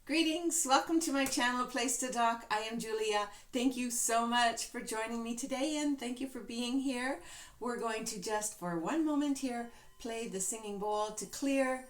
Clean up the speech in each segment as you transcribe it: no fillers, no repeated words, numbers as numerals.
Greetings, welcome to my channel, Place to Talk. I am Julia. Thank you so much for joining me today and thank you for being here. We're going to just for one moment here play the singing bowl to clear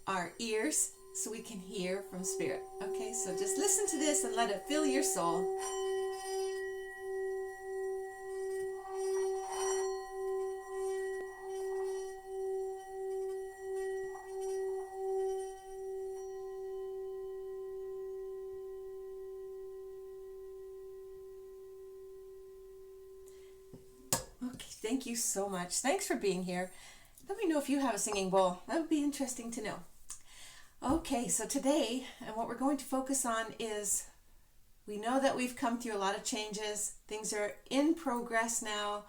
our ears so we can hear from Spirit. Okay, so just listen to this and let it fill your soul. Okay, thank you so much. Thanks for being here. Let me know if you have a singing bowl. That would be interesting to know. Okay, so today, and what we're going to focus on is, we know that we've come through a lot of changes. Things are in progress now,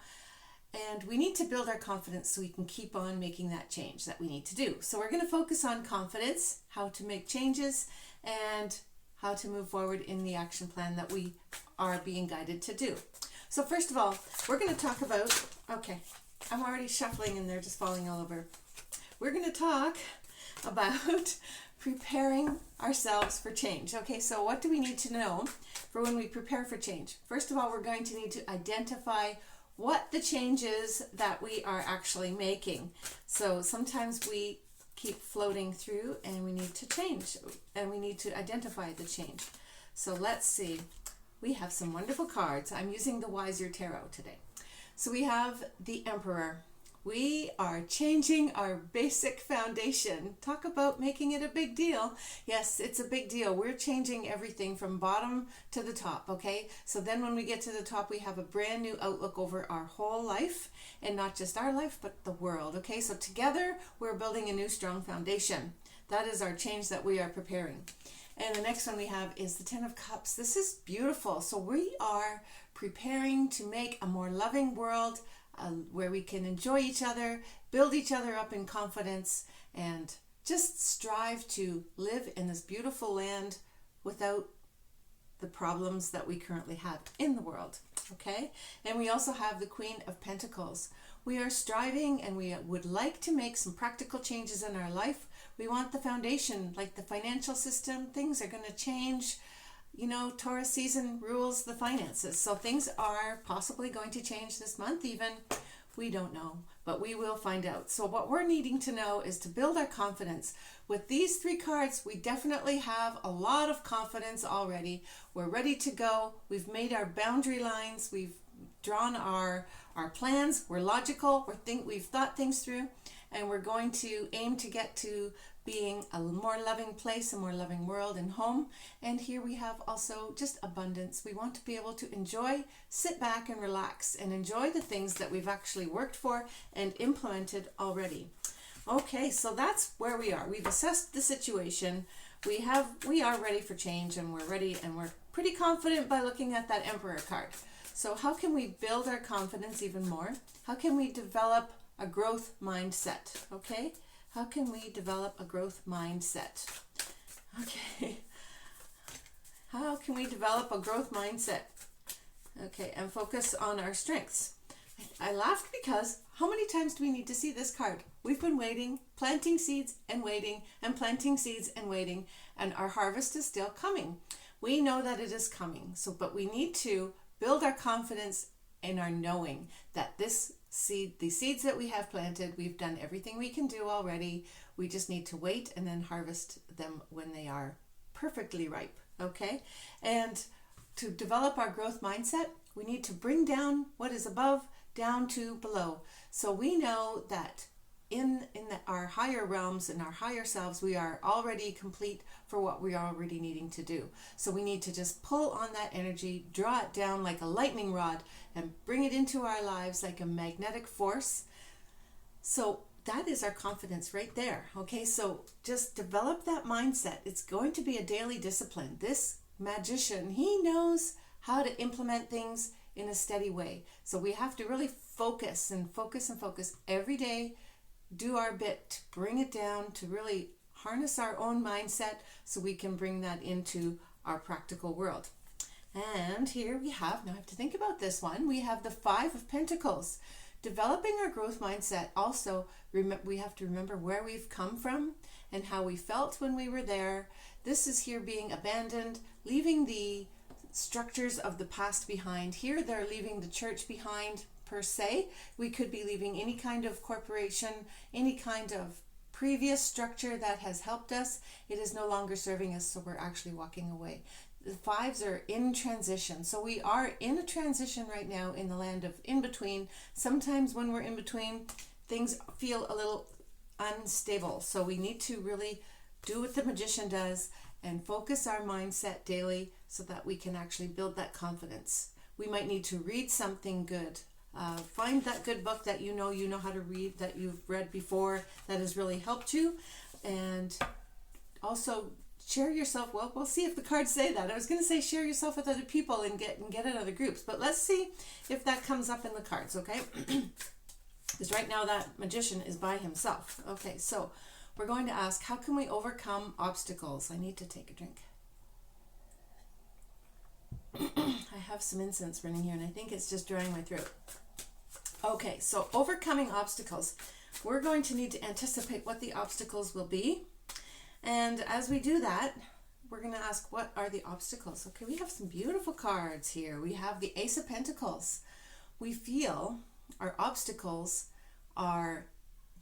and we need to build our confidence so we can keep on making that change that we need to do. So we're going to focus on confidence, how to make changes, and how to move forward in the action plan that we are being guided to do. So first of all, we're going to talk about, okay, I'm already shuffling and they're just falling all over. We're going to talk about preparing ourselves for change. Okay, so what do we need to know for when we prepare for change? First of all, we're going to need to identify what the change is that we are actually making. So sometimes we keep floating through and we need to change and we need to identify the change. So let's see. We have some wonderful cards. I'm using the Wiser Tarot today. So we have the Emperor. We are changing our basic foundation. Talk about making it a big deal. Yes, it's a big deal. We're changing everything from bottom to the top, okay? So then when we get to the top, we have a brand new outlook over our whole life, and not just our life, but the world, okay? So together, we're building a new strong foundation. That is our change that we are preparing. And the next one we have is the Ten of Cups. This is beautiful. So we are preparing to make a more loving world where we can enjoy each other, build each other up in confidence, and just strive to live in this beautiful land without the problems that we currently have in the world. Okay? And we also have the Queen of Pentacles. We are striving and we would like to make some practical changes in our life. We want the foundation, like the financial system, things are going to change. You know, Taurus season rules the finances. So things are possibly going to change this month even. We don't know, but we will find out. So what we're needing to know is to build our confidence. With these three cards, we definitely have a lot of confidence already. We're ready to go. We've made our boundary lines. We've drawn our plans. We're logical. We've thought things through. And we're going to aim to get to being a more loving place, a more loving world and home. And here we have also just abundance. We want to be able to enjoy, sit back and relax and enjoy the things that we've actually worked for and implemented already. Okay, so that's where we are. We've assessed the situation. We are ready for change, and we're ready, and we're pretty confident by looking at that Emperor card. So how can we build our confidence even more? How can we develop a growth mindset? Okay, how can we develop a growth mindset? Okay, how can we develop a growth mindset? Okay, and focus on our strengths. I laughed because how many times do we need to see this card? We've been waiting, planting seeds and waiting, and planting seeds and waiting, and our harvest is still coming. We know that it is coming, but we need to build our confidence in our knowing that the seeds that we have planted, we've done everything we can do already. We just need to wait and then harvest them when they are perfectly ripe, okay? And to develop our growth mindset, we need to bring down what is above down to below. So we know that in our higher realms, in our higher selves, we are already complete for what we are already needing to do. So we need to just pull on that energy, draw it down like a lightning rod, and bring it into our lives like a magnetic force. So that is our confidence right there. Okay, so just develop that mindset. It's going to be a daily discipline. This magician, he knows how to implement things in a steady way. So we have to really focus and focus and focus every day, do our bit to bring it down, to really harness our own mindset so we can bring that into our practical world. And here we have, now I have to think about this one, we have the Five of Pentacles. Developing our growth mindset also, we have to remember where we've come from and how we felt when we were there. This is here being abandoned, leaving the structures of the past behind. Here they're leaving the church behind per se. We could be leaving any kind of corporation, any kind of previous structure that has helped us. It is no longer serving us, so we're actually walking away. The fives are in transition. So we are in a transition right now in the land of in between. Sometimes when we're in between, things feel a little unstable. So we need to really do what the magician does and focus our mindset daily so that we can actually build that confidence. We might need to read something good. Find that good book that you know how to read, that you've read before, that has really helped you. And also share yourself. Well, we'll see if the cards say that. I was going to say share yourself with other people and get in other groups, but let's see if that comes up in the cards, okay? Because right now that magician is by himself. Okay, so we're going to ask, how can we overcome obstacles? I need to take a drink. I have some incense running here, and I think it's just drying my throat. Okay, so overcoming obstacles. We're going to need to anticipate what the obstacles will be. And as we do that, we're going to ask, what are the obstacles? Okay, we have some beautiful cards here. We have the Ace of Pentacles. We feel our obstacles are,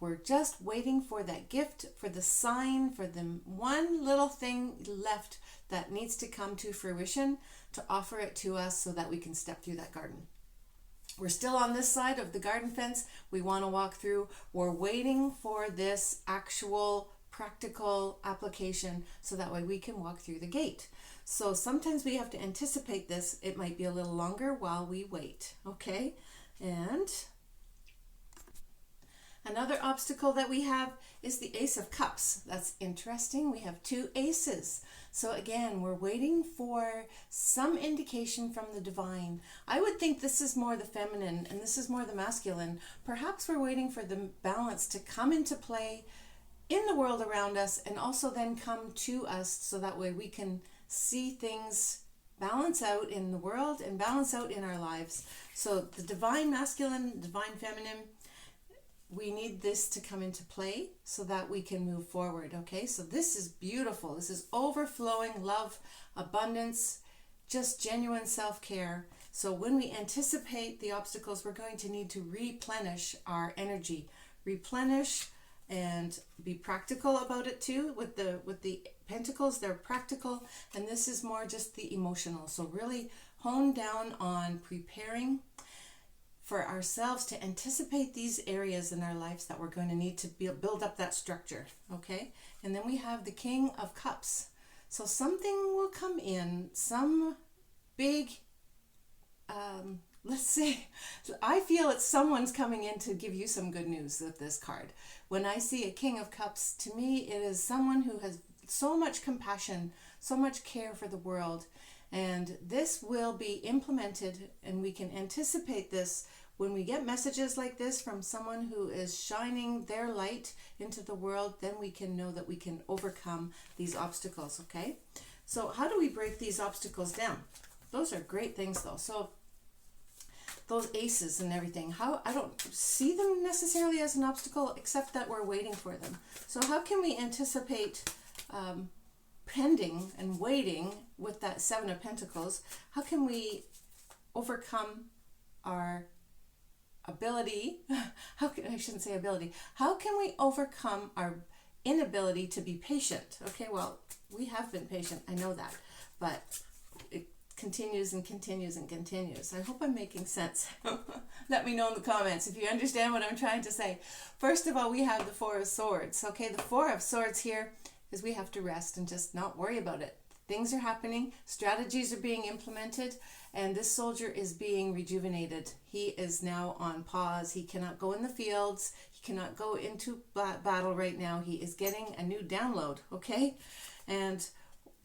we're just waiting for that gift, for the sign, for the one little thing left that needs to come to fruition to offer it to us so that we can step through that garden. We're still on this side of the garden fence. We want to walk through. We're waiting for this actual practical application so that way we can walk through the gate. So sometimes we have to anticipate this. It might be a little longer while we wait, okay? And another obstacle that we have is the Ace of Cups. That's interesting. We have two aces. So again, we're waiting for some indication from the divine. I would think this is more the feminine and this is more the masculine. Perhaps we're waiting for the balance to come into play in the world around us and also then come to us so that way we can see things balance out in the world and balance out in our lives. So the divine masculine, divine feminine, we need this to come into play so that we can move forward, okay? So this is beautiful. This is overflowing love, abundance, just genuine self-care. So when we anticipate the obstacles, we're going to need to replenish our energy, replenish and be practical about it too. With the pentacles, they're practical, and this is more just the emotional. So really hone down on preparing for ourselves to anticipate these areas in our lives that we're going to need to build up that structure, okay? And then we have the King of Cups. So something will come in, some big, let's say, I feel it's someone's coming in to give you some good news with this card. When I see a King of Cups, to me it is someone who has so much compassion, so much care for the world. And this will be implemented, and we can anticipate this when we get messages like this from someone who is shining their light into the world. Then we can know that we can overcome these obstacles, okay? So how do we break these obstacles down? Those are great things though. So those aces and everything, I don't see them necessarily as an obstacle, except that we're waiting for them. So how can we anticipate pending and waiting with that Seven of Pentacles? How can we overcome our ability? How can we overcome our inability to be patient? Okay, well, we have been patient, I know that, but it continues and continues and continues. I hope I'm making sense. Let me know in the comments if you understand what I'm trying to say. First of all, we have the Four of Swords. Okay, the Four of Swords here is we have to rest and just not worry about it. Things are happening, strategies are being implemented, and this soldier is being rejuvenated. He is now on pause. He cannot go in the fields. He cannot go into battle right now. He is getting a new download, okay? And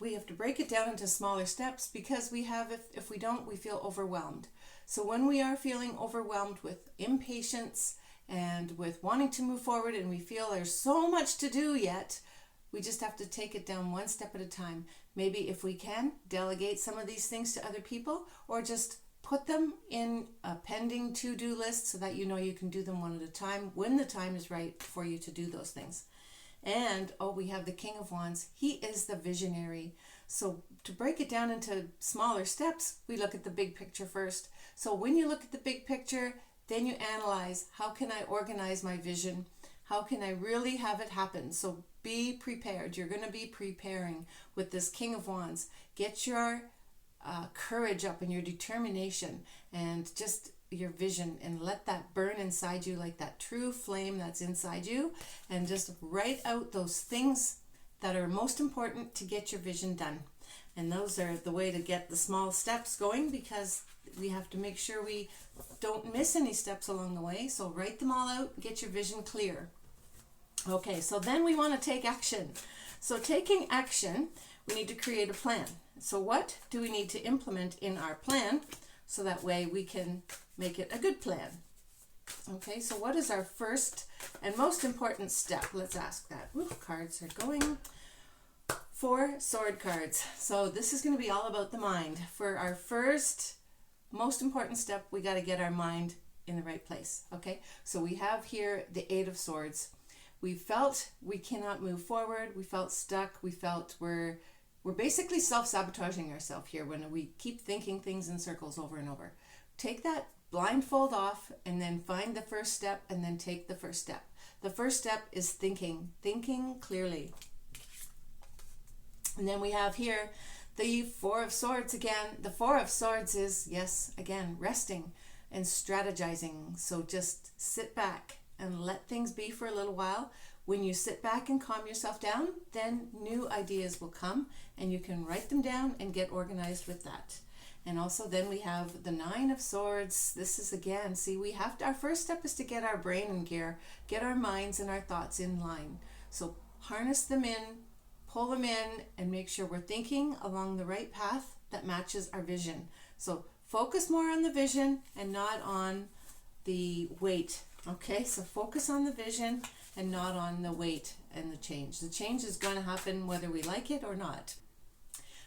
we have to break it down into smaller steps, because we have, if we don't, we feel overwhelmed. So when we are feeling overwhelmed with impatience and with wanting to move forward, and we feel there's so much to do yet, we just have to take it down one step at a time. Maybe if we can, delegate some of these things to other people, or just put them in a pending to-do list so that you know you can do them one at a time when the time is right for you to do those things. And, oh, we have the King of Wands. He is the visionary. So to break it down into smaller steps, we look at the big picture first. So when you look at the big picture, then you analyze, how can I organize my vision? How can I really have it happen? So be prepared. You're going to be preparing with this King of Wands. Get your courage up and your determination and just your vision, and let that burn inside you like that true flame that's inside you, and just write out those things that are most important to get your vision done. And those are the way to get the small steps going, because we have to make sure we don't miss any steps along the way. So write them all out, get your vision clear. Okay, so then we want to take action. So taking action, we need to create a plan. So what do we need to implement in our plan so that way we can make it a good plan? Okay, so what is our first and most important step? Let's ask that. Ooh, cards are going. 4 sword cards. So this is going to be all about the mind. For our first most important step, we got to get our mind in the right place. Okay, so we have here the 8 of Swords. We felt we cannot move forward. We felt stuck. We felt we're basically self-sabotaging ourselves here when we keep thinking things in circles over and over. Take that blindfold off and then find the first step, and then take the first step. The first step is thinking clearly. And then we have here the 4 of Swords again. The 4 of Swords is, yes, again, resting and strategizing. So just sit back and let things be for a little while. When you sit back and calm yourself down, then new ideas will come, and you can write them down and get organized with that. And also then we have the 9 of Swords. This is again, see, we have to, our first step is to get our brain in gear, get our minds and our thoughts in line. So harness them in, pull them in, and make sure we're thinking along the right path that matches our vision. So focus more on the vision and not on the weight. Okay, so focus on the vision and not on the weight and the change. The change is going to happen whether we like it or not.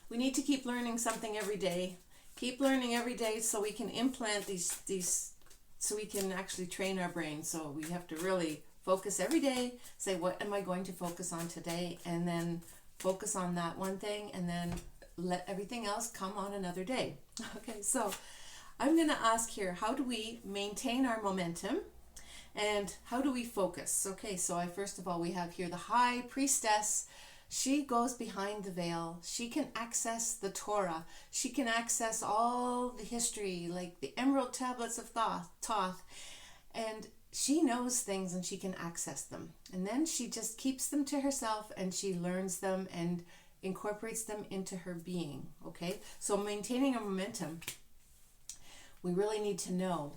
We need to keep learning something every day. Keep learning every day so we can implant these so we can actually train our brain. So we have to really focus every day, say, what am I going to focus on today? And then focus on that one thing, and then let everything else come on another day. Okay, so I'm going to ask here, how do we maintain our momentum? And how do we focus? Okay, so first of all, we have here the High Priestess. She goes behind the veil. She can access the Torah. She can access all the history, like the Emerald Tablets of Thoth. And she knows things and she can access them. And then she just keeps them to herself, and she learns them and incorporates them into her being. Okay, so maintaining our momentum, we really need to know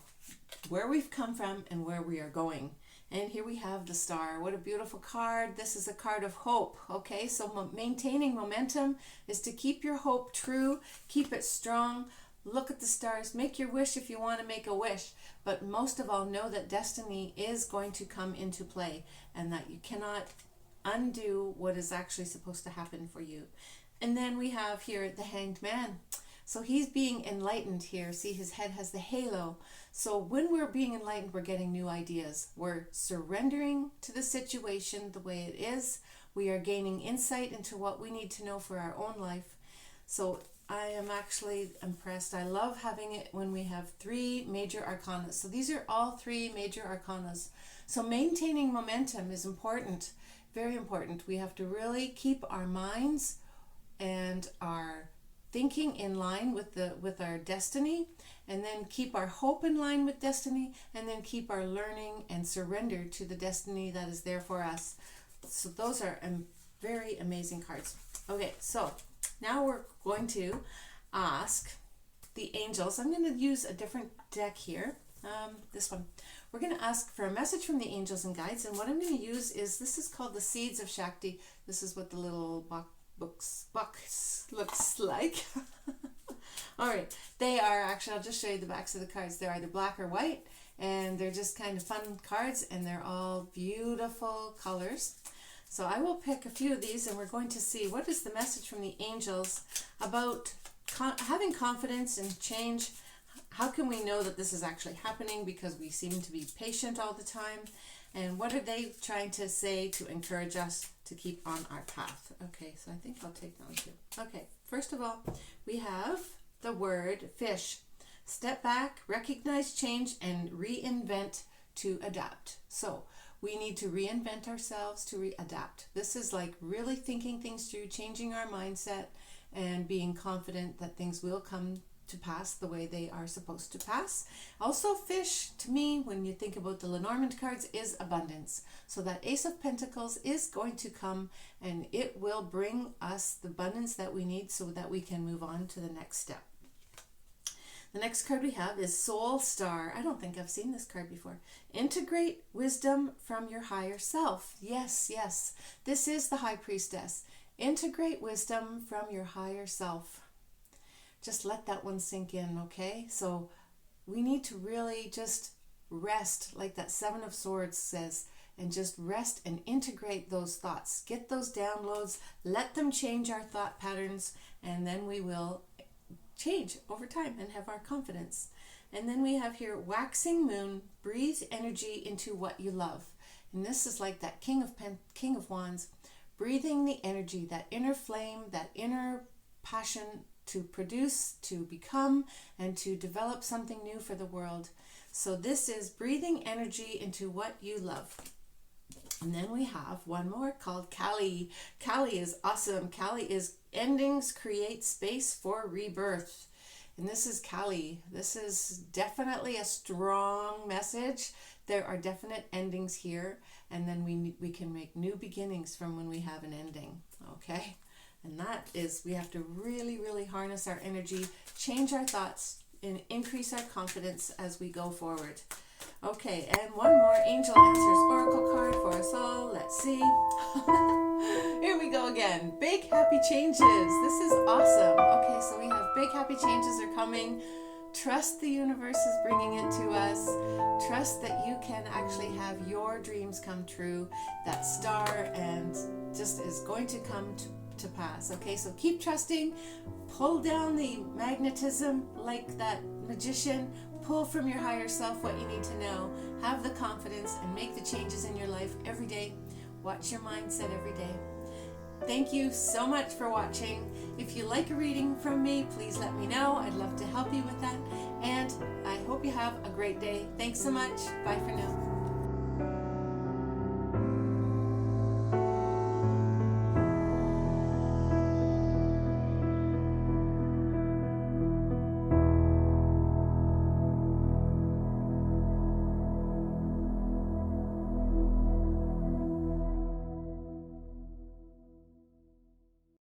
where we've come from and where we are going. And here we have the Star. What a beautiful card. This is a card of hope. Okay, so maintaining momentum is to keep your hope true, keep it strong. Look at the stars. Make your wish if you want to make a wish. But most of all, know that destiny is going to come into play, and that you cannot undo what is actually supposed to happen for you. And then we have here the Hanged Man. So he's being enlightened here. See, his head has the halo. So when we're being enlightened, we're getting new ideas. We're surrendering to the situation the way it is. We are gaining insight into what we need to know for our own life. So I am actually impressed. I love having it when we have 3 major arcana. So these are all 3 major arcanas. So maintaining momentum is important, very important. We have to really keep our minds and our thinking in line with our destiny, and then keep our hope in line with destiny, and then keep our learning and surrender to the destiny that is there for us. So those are very amazing cards. Okay, so now we're going to ask the angels. I'm going to use a different deck here, this one. We're going to ask for a message from the angels and guides, and what I'm going to use is, this is called the Seeds of Shakti. This is what the little box looks like. All right, they are actually, I'll just show you the backs of the cards. They're either black or white, and they're just kind of fun cards, and they're all beautiful colors. So I will pick a few of these, and we're going to see what is the message from the angels about having confidence in change. How can we know that this is actually happening? Because we seem to be patient all the time. And what are they trying to say to encourage us to keep on our path? Okay, so I think I'll take that one too. Okay, first of all, we have the word fish. Step back, recognize change, and reinvent to adapt. So we need to reinvent ourselves to adapt. This is like really thinking things through, changing our mindset, and being confident that things will come to pass the way they are supposed to pass. Also, fish, to me, when you think about the Lenormand cards, is abundance. So that Ace of Pentacles is going to come, and it will bring us the abundance that we need so that we can move on to the next step. The next card we have is Soul Star. I don't think I've seen this card before. Integrate wisdom from your higher self. Yes, yes. This is the High Priestess. Integrate wisdom from your higher self. Just let that one sink in, okay? So we need to really just rest, like that Seven of Swords says, and just rest and integrate those thoughts. Get those downloads, let them change our thought patterns, and then we will change over time and have our confidence. And then we have here waxing moon. Breathe energy into what you love. And this is like that King of Wands, breathing the energy, that inner flame, that inner passion to produce, to become, and to develop something new for the world. So this is breathing energy into what you love. And then we have one more called Kali. Kali is awesome. Kali is endings create space for rebirth. And this is Kali. This is definitely a strong message. There are definite endings here. And then we can make new beginnings from when we have an ending. Okay? And that is, we have to really, really harness our energy, change our thoughts, and increase our confidence as we go forward. Okay, and one more Angel Answers Oracle card for us all. Let's see. Here we go again. Big happy changes. This is awesome. Okay, so we have big happy changes are coming. Trust the universe is bringing it to us. Trust that you can actually have your dreams come true. That star and just is going to come to pass. Okay, so keep trusting. Pull down the magnetism like that magician. Pull from your higher self what you need to know. Have the confidence and make the changes in your life every day. Watch your mindset every day. Thank you so much for watching. If you like a reading from me, please let me know. I'd love to help you with that. And I hope you have a great day. Thanks so much. Bye for now.